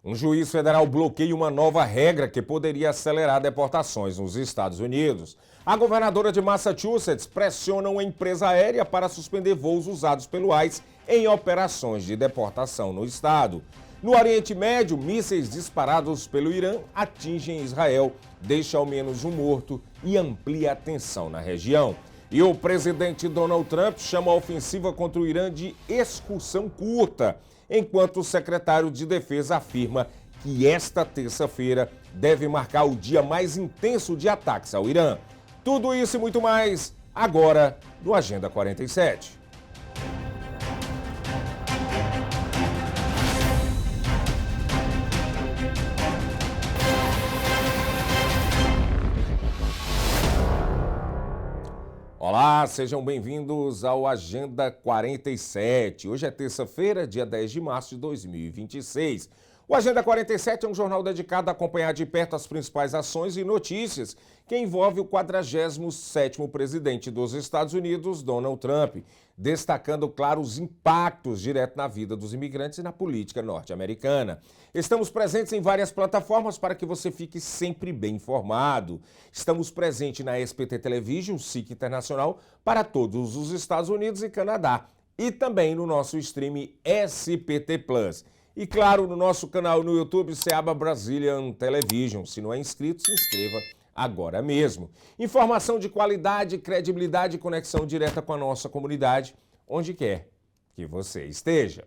Um juiz federal bloqueia uma nova regra que poderia acelerar deportações nos Estados Unidos. A governadora de Massachusetts pressiona uma empresa aérea para suspender voos usados pelo ICE em operações de deportação no estado. No Oriente Médio, mísseis disparados pelo Irã atingem Israel, deixa ao menos um morto e amplia a tensão na região. E o presidente Donald Trump chama a ofensiva contra o Irã de excursão curta, enquanto o secretário de Defesa afirma que esta terça-feira deve marcar o dia mais intenso de ataques ao Irã. Tudo isso e muito mais, agora no Agenda 47. Olá, sejam bem-vindos ao Agenda 47. Hoje é terça-feira, dia 10 de março de 2026. O Agenda 47 é um jornal dedicado a acompanhar de perto as principais ações e notícias que envolvem o 47º presidente dos Estados Unidos, Donald Trump, destacando, claro, os impactos diretos na vida dos imigrantes e na política norte-americana. Estamos presentes em várias plataformas para que você fique sempre bem informado. Estamos presentes na SPT Television, SIC Internacional, para todos os Estados Unidos e Canadá. E também no nosso stream SPT Plus. E claro, no nosso canal no YouTube, Seaba Brazilian Television. Se não é inscrito, se inscreva agora mesmo. Informação de qualidade, credibilidade e conexão direta com a nossa comunidade, onde quer que você esteja.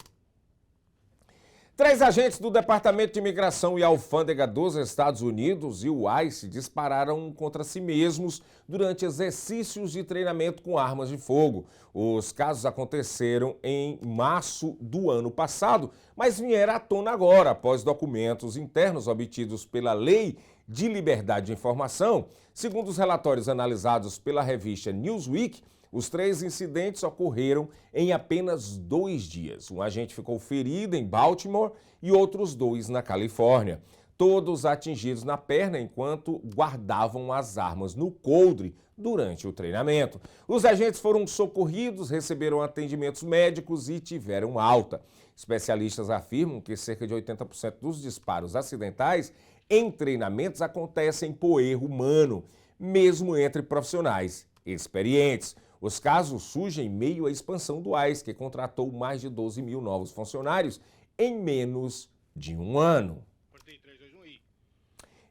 3 agentes do Departamento de Imigração e Alfândega dos Estados Unidos e o ICE dispararam contra si mesmos durante exercícios de treinamento com armas de fogo. Os casos aconteceram em março do ano passado, mas vieram à tona agora, após documentos internos obtidos pela Lei de Liberdade de Informação. Segundo os relatórios analisados pela revista Newsweek, os 3 incidentes ocorreram em apenas 2 dias. Um agente ficou ferido em Baltimore e outros 2 na Califórnia. Todos atingidos na perna enquanto guardavam as armas no coldre durante o treinamento. Os agentes foram socorridos, receberam atendimentos médicos e tiveram alta. Especialistas afirmam que cerca de 80% dos disparos acidentais em treinamentos acontecem por erro humano, mesmo entre profissionais experientes. Os casos surgem em meio à expansão do ICE, que contratou mais de 12 mil novos funcionários em menos de um ano.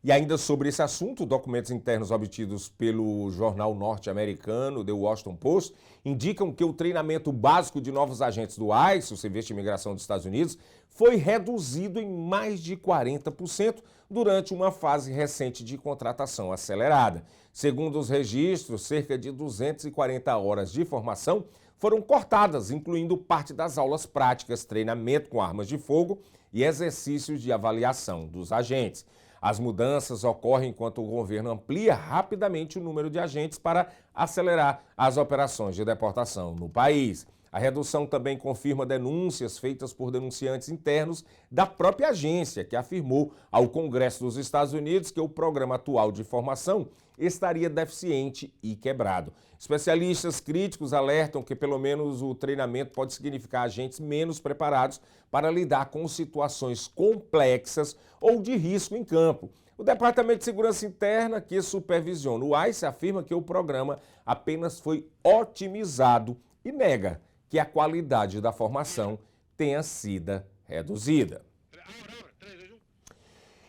E ainda sobre esse assunto, documentos internos obtidos pelo jornal norte-americano The Washington Post indicam que o treinamento básico de novos agentes do ICE, o Serviço de Imigração dos Estados Unidos, foi reduzido em mais de 40% durante uma fase recente de contratação acelerada. Segundo os registros, cerca de 240 horas de formação foram cortadas, incluindo parte das aulas práticas, treinamento com armas de fogo e exercícios de avaliação dos agentes. As mudanças ocorrem enquanto o governo amplia rapidamente o número de agentes para acelerar as operações de deportação no país. A redução também confirma denúncias feitas por denunciantes internos da própria agência, que afirmou ao Congresso dos Estados Unidos que o programa atual de formação estaria deficiente e quebrado. Especialistas críticos alertam que pelo menos o treinamento pode significar agentes menos preparados para lidar com situações complexas ou de risco em campo. O Departamento de Segurança Interna, que supervisiona o ICE, afirma que o programa apenas foi otimizado e nega que a qualidade da formação tenha sido reduzida.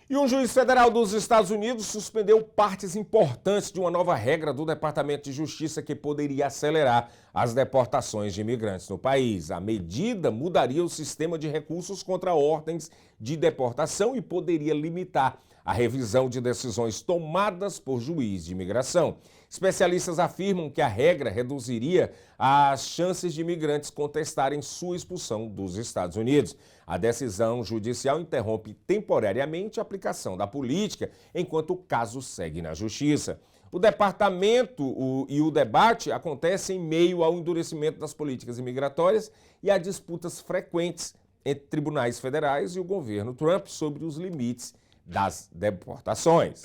E um juiz federal dos Estados Unidos suspendeu partes importantes de uma nova regra do Departamento de Justiça que poderia acelerar as deportações de imigrantes no país. A medida mudaria o sistema de recursos contra ordens de deportação e poderia limitar a revisão de decisões tomadas por juiz de imigração. Especialistas afirmam que a regra reduziria as chances de imigrantes contestarem sua expulsão dos Estados Unidos. A decisão judicial interrompe temporariamente a aplicação da política, enquanto o caso segue na Justiça. O departamento e o debate acontecem em meio ao endurecimento das políticas imigratórias e a disputas frequentes entre tribunais federais e o governo Trump sobre os limites das deportações.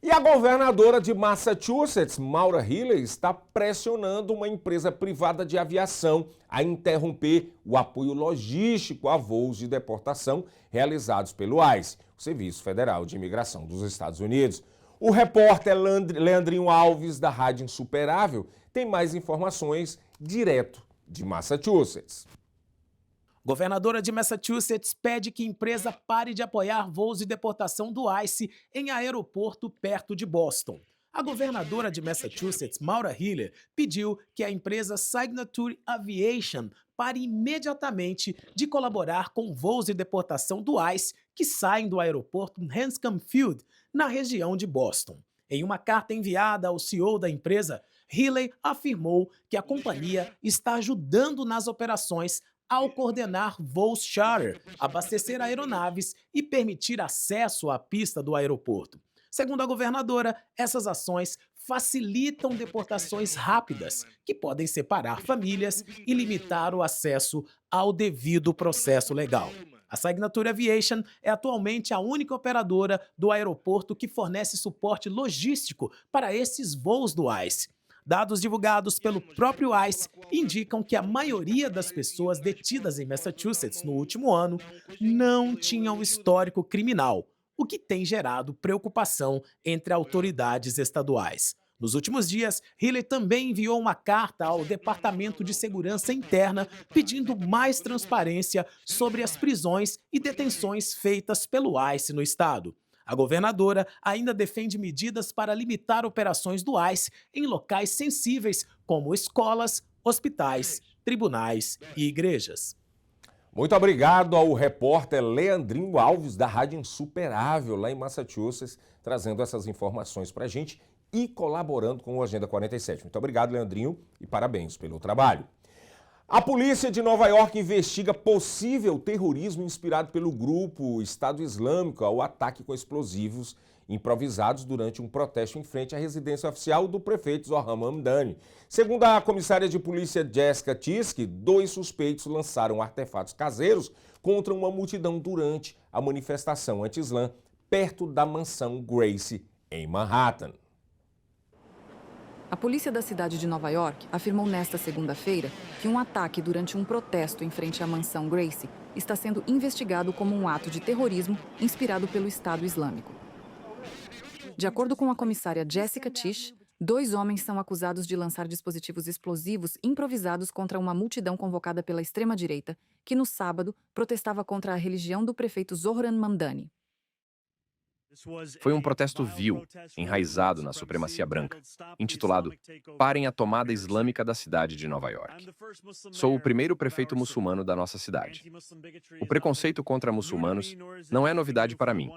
E a governadora de Massachusetts, Maura Healey, está pressionando uma empresa privada de aviação a interromper o apoio logístico a voos de deportação realizados pelo ICE, o Serviço Federal de Imigração dos Estados Unidos. O repórter Leandrinho Alves, da Rádio Insuperável, tem mais informações direto de Massachusetts. Governadora de Massachusetts pede que empresa pare de apoiar voos de deportação do ICE em aeroporto perto de Boston. A governadora de Massachusetts, Maura Healey, pediu que a empresa Signature Aviation pare imediatamente de colaborar com voos de deportação do ICE que saem do aeroporto Hanscom Field, na região de Boston. Em uma carta enviada ao CEO da empresa, Healey afirmou que a companhia está ajudando nas operações ao coordenar voos charter, abastecer aeronaves e permitir acesso à pista do aeroporto. Segundo a governadora, essas ações facilitam deportações rápidas, que podem separar famílias e limitar o acesso ao devido processo legal. A Signature Aviation é atualmente a única operadora do aeroporto que fornece suporte logístico para esses voos do ICE. Dados divulgados pelo próprio ICE indicam que a maioria das pessoas detidas em Massachusetts no último ano não tinham histórico criminal, o que tem gerado preocupação entre autoridades estaduais. Nos últimos dias, Healey também enviou uma carta ao Departamento de Segurança Interna pedindo mais transparência sobre as prisões e detenções feitas pelo ICE no estado. A governadora ainda defende medidas para limitar operações do ICE em locais sensíveis, como escolas, hospitais, tribunais e igrejas. Muito obrigado ao repórter Leandrinho Alves, da Rádio Insuperável, lá em Massachusetts, trazendo essas informações para a gente e colaborando com o Agenda 47. Muito obrigado, Leandrinho, e parabéns pelo trabalho. A polícia de Nova York investiga possível terrorismo inspirado pelo grupo Estado Islâmico ao ataque com explosivos improvisados durante um protesto em frente à residência oficial do prefeito Zohran Mamdani. Segundo a comissária de polícia Jessica Tiske, 2 suspeitos lançaram artefatos caseiros contra uma multidão durante a manifestação anti-islã perto da mansão Gracie, em Manhattan. A polícia da cidade de Nova York afirmou nesta segunda-feira que um ataque durante um protesto em frente à mansão Gracie está sendo investigado como um ato de terrorismo inspirado pelo Estado Islâmico. De acordo com a comissária Jessica Tish, 2 homens são acusados de lançar dispositivos explosivos improvisados contra uma multidão convocada pela extrema-direita que, no sábado, protestava contra a religião do prefeito Zohran Mamdani. Foi um protesto vil, enraizado na supremacia branca, intitulado Parem a Tomada Islâmica da Cidade de Nova York. Sou o primeiro prefeito muçulmano da nossa cidade. O preconceito contra muçulmanos não é novidade para mim,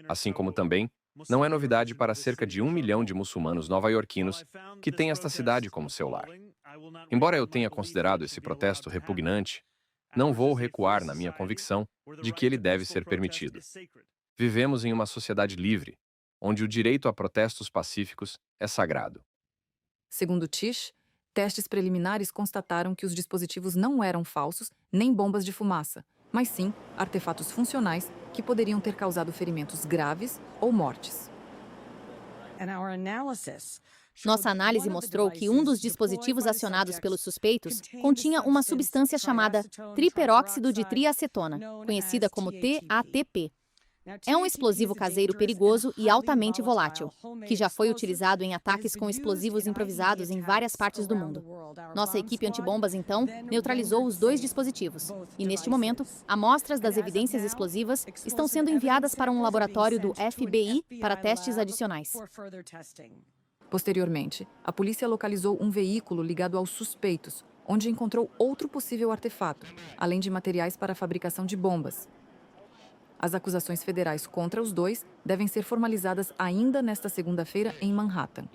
assim como também não é novidade para cerca de 1 milhão de muçulmanos nova-iorquinos que têm esta cidade como seu lar. Embora eu tenha considerado esse protesto repugnante, não vou recuar na minha convicção de que ele deve ser permitido. Vivemos em uma sociedade livre, onde o direito a protestos pacíficos é sagrado. Segundo Tish, testes preliminares constataram que os dispositivos não eram falsos nem bombas de fumaça, mas sim artefatos funcionais que poderiam ter causado ferimentos graves ou mortes. Nossa análise mostrou que um dos dispositivos acionados pelos suspeitos continha uma substância chamada triperóxido de triacetona, conhecida como TATP. É um explosivo caseiro perigoso e altamente volátil, que já foi utilizado em ataques com explosivos improvisados em várias partes do mundo. Nossa equipe antibombas, então, neutralizou os 2 dispositivos. E, neste momento, amostras das evidências explosivas estão sendo enviadas para um laboratório do FBI para testes adicionais. Posteriormente, a polícia localizou um veículo ligado aos suspeitos, onde encontrou outro possível artefato, além de materiais para a fabricação de bombas. As acusações federais contra os 2 devem ser formalizadas ainda nesta segunda-feira em Manhattan.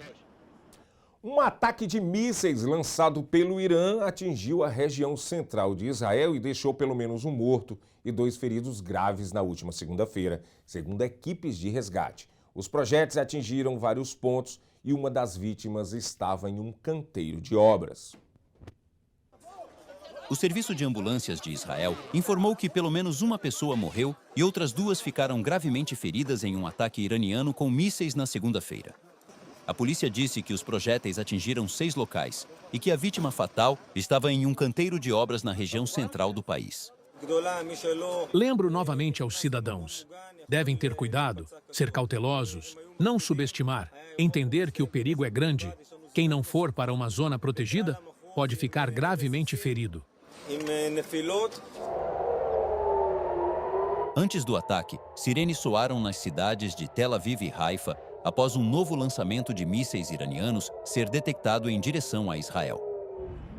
Um ataque de mísseis lançado pelo Irã atingiu a região central de Israel e deixou pelo menos 1 morto e 2 feridos graves na última segunda-feira, segundo equipes de resgate. Os projéteis atingiram vários pontos e uma das vítimas estava em um canteiro de obras. O Serviço de Ambulâncias de Israel informou que pelo menos uma pessoa morreu e outras 2 ficaram gravemente feridas em um ataque iraniano com mísseis na segunda-feira. A polícia disse que os projéteis atingiram 6 locais e que a vítima fatal estava em um canteiro de obras na região central do país. Lembro novamente aos cidadãos. Devem ter cuidado, ser cautelosos, não subestimar, entender que o perigo é grande. Quem não for para uma zona protegida pode ficar gravemente ferido. Antes do ataque, sirenes soaram nas cidades de Tel Aviv e Haifa após um novo lançamento de mísseis iranianos ser detectado em direção a Israel.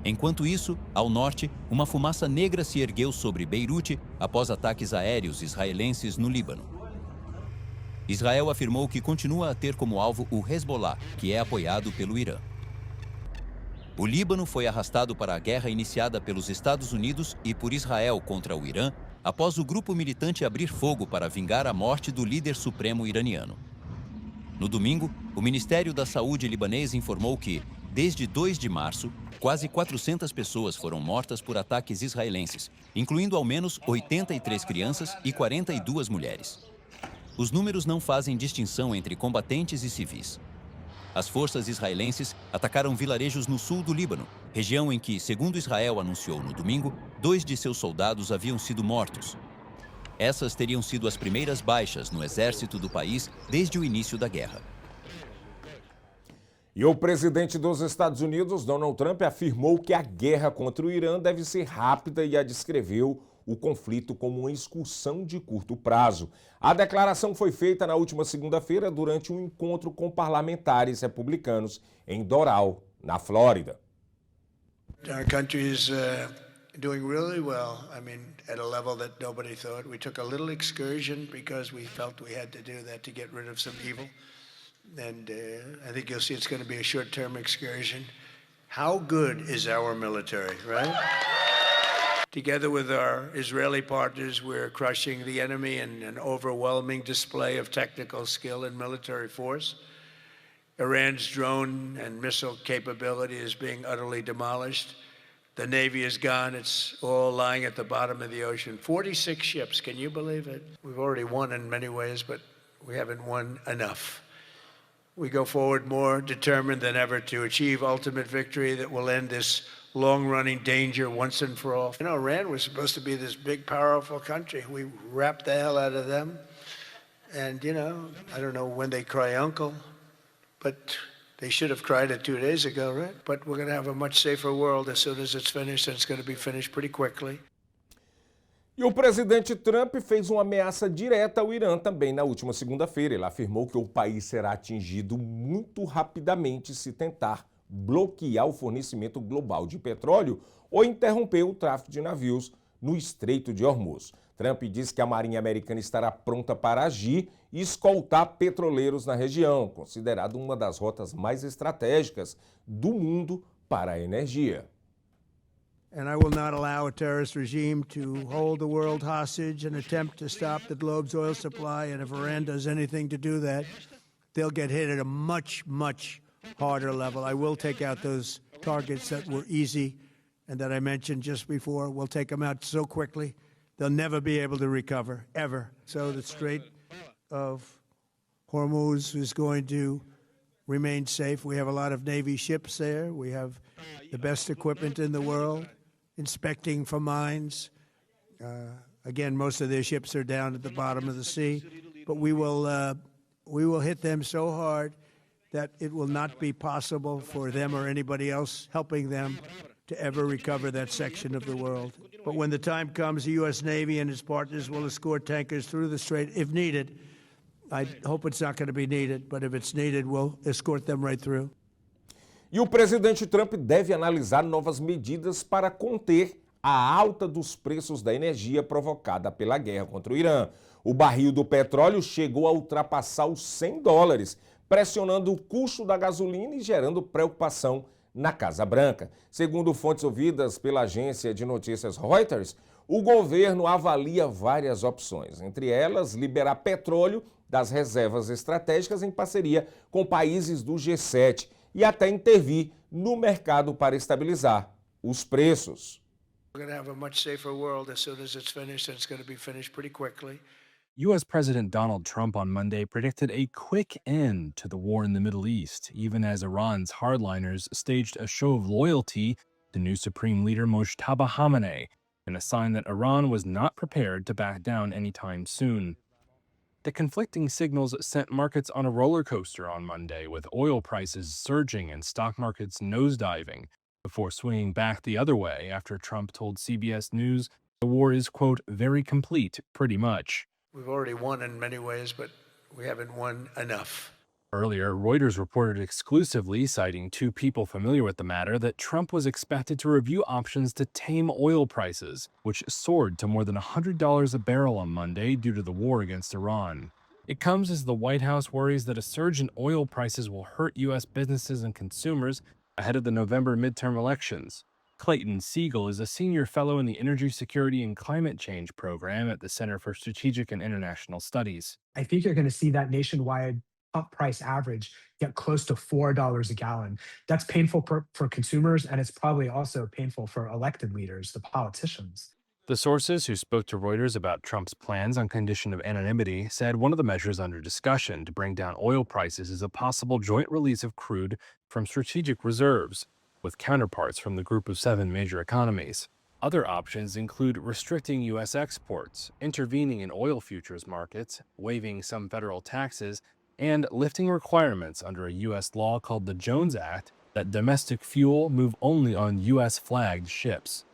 Enquanto isso, ao norte, uma fumaça negra se ergueu sobre Beirute após ataques aéreos israelenses no Líbano. Israel afirmou que continua a ter como alvo o Hezbollah, que é apoiado pelo Irã. O Líbano foi arrastado para a guerra iniciada pelos Estados Unidos e por Israel contra o Irã após o grupo militante abrir fogo para vingar a morte do líder supremo iraniano. No domingo, o Ministério da Saúde libanês informou que, desde 2 de março, quase 400 pessoas foram mortas por ataques israelenses, incluindo ao menos 83 crianças e 42 mulheres. Os números não fazem distinção entre combatentes e civis. As forças israelenses atacaram vilarejos no sul do Líbano, região em que, segundo Israel anunciou no domingo, 2 de seus soldados haviam sido mortos. Essas teriam sido as primeiras baixas no exército do país desde o início da guerra. E o presidente dos Estados Unidos, Donald Trump, afirmou que a guerra contra o Irã deve ser rápida e descreveu o conflito como uma excursão de curto prazo. A declaração foi feita na última segunda-feira durante um encontro com parlamentares republicanos em Doral, na Flórida. Our country is doing really well. I mean, at a level that nobody thought. We took a little excursion because we felt we had to do that to get rid of some evil. And I think you'll see it's going to be a short-term excursion. How good is our military, right? Together with our Israeli partners, we're crushing the enemy in an overwhelming display of technical skill and military force. Iran's drone and missile capability is being utterly demolished. The Navy is gone. It's all lying at the bottom of the ocean. 46 ships, can you believe it? We've already won in many ways, but we haven't won enough. We go forward more determined than ever to achieve ultimate victory that will end this long-running danger once and for all. You know, Iran was supposed to be this big, powerful country. We wrapped the hell out of them. And, you know, I don't know when they cry uncle, but they should have cried it 2 days ago, right? But we're going to have a much safer world as soon as it's finished, and it's going to be finished pretty quickly. E o presidente Trump fez uma ameaça direta ao Irã também na última segunda-feira. Ele afirmou que o país será atingido muito rapidamente se tentar bloquear o fornecimento global de petróleo ou interromper o tráfego de navios no Estreito de Hormuz. Trump disse que a Marinha Americana estará pronta para agir e escoltar petroleiros na região, considerada uma das rotas mais estratégicas do mundo para a energia. And I will not allow a terrorist regime to hold the world hostage and attempt to stop the globe's oil supply. And if Iran does anything to do that, they'll get hit at a much, much harder level. I will take out those targets that were easy and that I mentioned just before. We'll take them out so quickly, they'll never be able to recover, ever. So the Strait of Hormuz is going to remain safe. We have a lot of Navy ships there. We have the best equipment in the world, inspecting for mines. Again, most of their ships are down at the bottom of the sea, but we will hit them so hard that it will not be possible for them or anybody else helping them to ever recover that section of the world. But when the time comes, the U.S. Navy and its partners will escort tankers through the strait if needed. I hope it's not going to be needed, but if it's needed, we'll escort them right through. E o presidente Trump deve analisar novas medidas para conter a alta dos preços da energia provocada pela guerra contra o Irã. O barril do petróleo chegou a ultrapassar os $100, pressionando o custo da gasolina e gerando preocupação na Casa Branca. Segundo fontes ouvidas pela agência de notícias Reuters, o governo avalia várias opções, entre elas liberar petróleo das reservas estratégicas em parceria com países do G7 e até intervir no mercado para estabilizar os preços. We're going to have a much safer world as soon as it's finished, and it's going to be finished pretty quickly. U.S. President Donald Trump on Monday predicted a quick end to the war in the Middle East, even as Iran's hardliners staged a show of loyalty to new Supreme Leader Mojtaba Khamenei, in a sign that Iran was not prepared to back down anytime soon. The conflicting signals sent markets on a roller coaster on Monday, with oil prices surging and stock markets nosediving, before swinging back the other way after Trump told CBS News the war is, quote, very complete, pretty much. We've already won in many ways, but we haven't won enough. Earlier, Reuters reported exclusively, citing two people familiar with the matter, that Trump was expected to review options to tame oil prices, which soared to more than $100 a barrel on Monday due to the war against Iran. It comes as the White House worries that a surge in oil prices will hurt U.S. businesses and consumers ahead of the November midterm elections. Clayton Siegel is a senior fellow in the Energy Security and Climate Change program at the Center for Strategic and International Studies. I think you're going to see that nationwide pump price average get close to $4 a gallon. That's painful for consumers, and it's probably also painful for elected leaders, the politicians. The sources who spoke to Reuters about Trump's plans on condition of anonymity said one of the measures under discussion to bring down oil prices is a possible joint release of crude from strategic reserves, with counterparts from the group of 7 major economies. Other options include restricting U.S. exports, intervening in oil futures markets, waiving some federal taxes, and lifting requirements under a U.S. law called the Jones Act that domestic fuel move only on U.S.-flagged ships.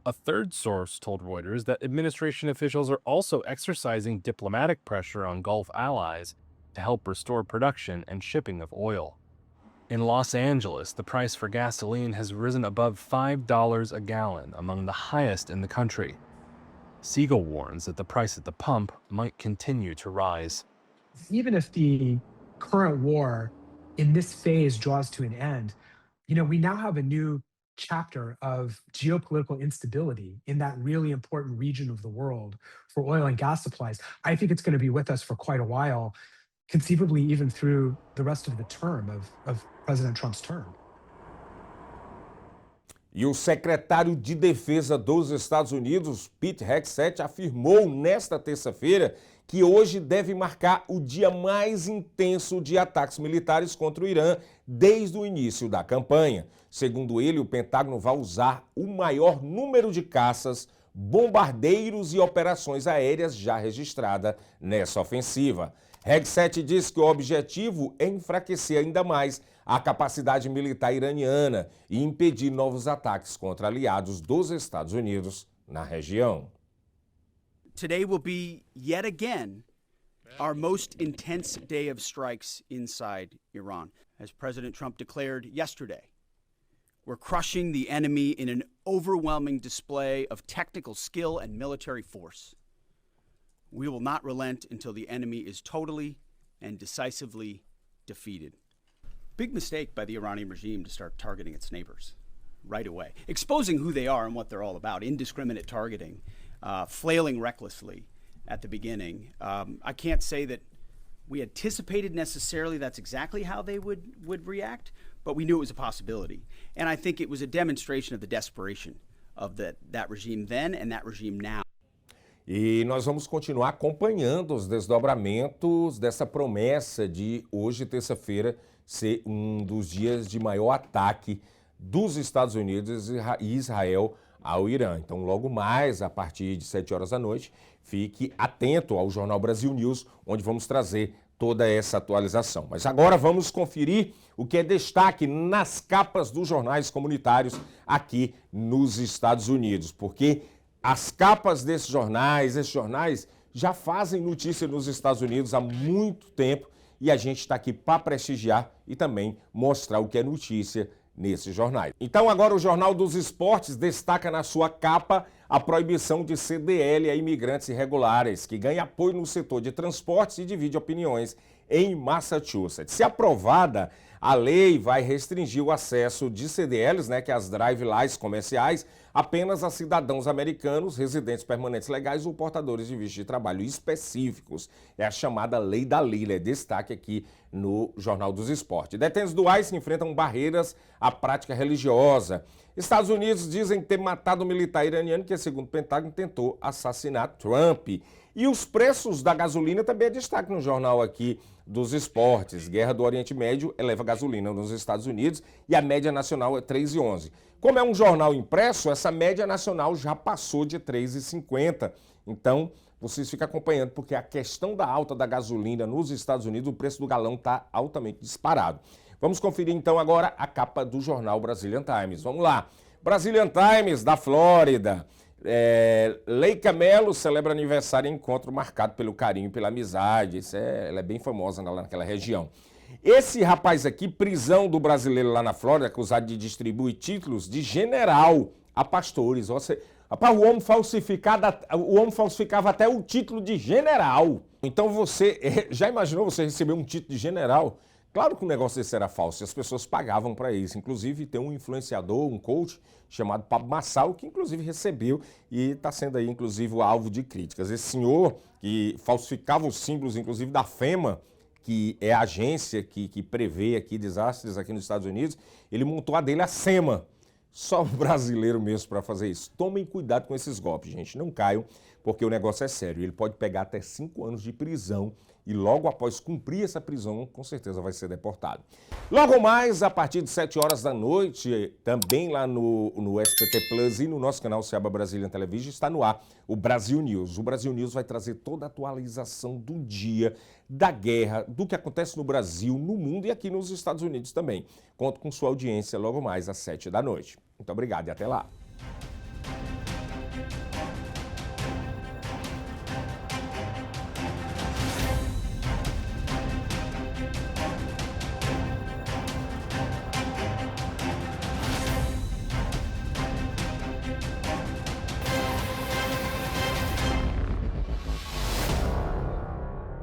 A third source told Reuters that administration officials are also exercising diplomatic pressure on Gulf allies to help restore production and shipping of oil. In Los Angeles, the price for gasoline has risen above $5 a gallon, among the highest in the country. Siegel warns that the price at the pump might continue to rise. Even if the current war in this phase draws to an end, we now have a new chapter of geopolitical instability in that really important region of the world for oil and gas supplies. I think it's going to be with us for quite a while, conceivably even through the rest of the term of President Trump's term. E o secretário de Defesa dos Estados Unidos, Pete Hegseth, afirmou nesta terça-feira que hoje deve marcar o dia mais intenso de ataques militares contra o Irã desde o início da campanha. Segundo ele, o Pentágono vai usar o maior número de caças, bombardeiros e operações aéreas já registrada nessa ofensiva. Hegseth disse que o objetivo é enfraquecer ainda mais a capacidade militar iraniana e impedir novos ataques contra aliados dos Estados Unidos na região. Today will be yet again our most intense day of strikes inside Iran. As President Trump declared yesterday, we're crushing the enemy in an overwhelming display of technical skill and military force. We will not relent until the enemy is totally and decisively defeated. Big mistake by the Iranian regime to start targeting its neighbors right away, exposing who they are and what they're all about, indiscriminate targeting, flailing recklessly at the beginning. I can't say that we anticipated necessarily that's exactly how they would react, but we knew it was a possibility. And I think it was a demonstration of the desperation of that regime then and that regime now. E nós vamos continuar acompanhando os desdobramentos dessa promessa de hoje, terça-feira, ser um dos dias de maior ataque dos Estados Unidos e Israel ao Irã. Então, logo mais, a partir de 7 horas da noite, fique atento ao Jornal Brasil News, onde vamos trazer toda essa atualização. Mas agora vamos conferir o que é destaque nas capas dos jornais comunitários aqui nos Estados Unidos, porque as capas desses jornais, esses jornais já fazem notícia nos Estados Unidos há muito tempo e a gente está aqui para prestigiar e também mostrar o que é notícia nesses jornais. Então agora o Jornal dos Esportes destaca na sua capa a proibição de CDL a imigrantes irregulares, que ganha apoio no setor de transportes e divide opiniões em Massachusetts. Se aprovada, a lei vai restringir o acesso de CDLs, que é as drive-lys comerciais, apenas a cidadãos americanos, residentes permanentes legais ou portadores de visto de trabalho específicos. É a chamada Lei da Lila, é destaque aqui no Jornal dos Esportes. Detentos do ICE enfrentam barreiras à prática religiosa. Estados Unidos dizem ter matado o militar iraniano que, segundo o Pentágono, tentou assassinar Trump. E os preços da gasolina também é destaque no jornal aqui dos esportes. Guerra do Oriente Médio eleva a gasolina nos Estados Unidos e a média nacional é 3,11. Como é um jornal impresso, essa média nacional já passou de 3,50. Então, vocês ficam acompanhando, porque a questão da alta da gasolina nos Estados Unidos, o preço do galão está altamente disparado. Vamos conferir então agora a capa do jornal Brazilian Times. Vamos lá. Brazilian Times da Flórida. Leica Melo celebra aniversário em encontro marcado pelo carinho e pela amizade. Ela é bem famosa lá naquela região. Esse rapaz aqui, prisão do brasileiro lá na Flórida, acusado de distribuir títulos de general a pastores. Rapaz, o homem falsificava até o título de general. Então você já imaginou você receber um título de general? Claro que o negócio desse era falso, e as pessoas pagavam para isso. Inclusive, tem um influenciador, um coach, chamado Pablo Marçal, que inclusive recebeu e está sendo aí, inclusive, o alvo de críticas. Esse senhor que falsificava os símbolos, inclusive, da FEMA, que é a agência que prevê aqui desastres aqui nos Estados Unidos, ele montou a dele, a SEMA. Só um brasileiro mesmo para fazer isso. Tomem cuidado com esses golpes, gente. Não caiam, porque o negócio é sério. Ele pode pegar até 5 anos de prisão e logo após cumprir essa prisão, com certeza vai ser deportado. Logo mais, a partir de 7 horas da noite, também lá no SBT Plus e no nosso canal Seaba Brazilian Television, está no ar o Brasil News. O Brasil News vai trazer toda a atualização do dia, da guerra, do que acontece no Brasil, no mundo e aqui nos Estados Unidos também. Conto com sua audiência logo mais às 7 da noite. Muito obrigado e até lá.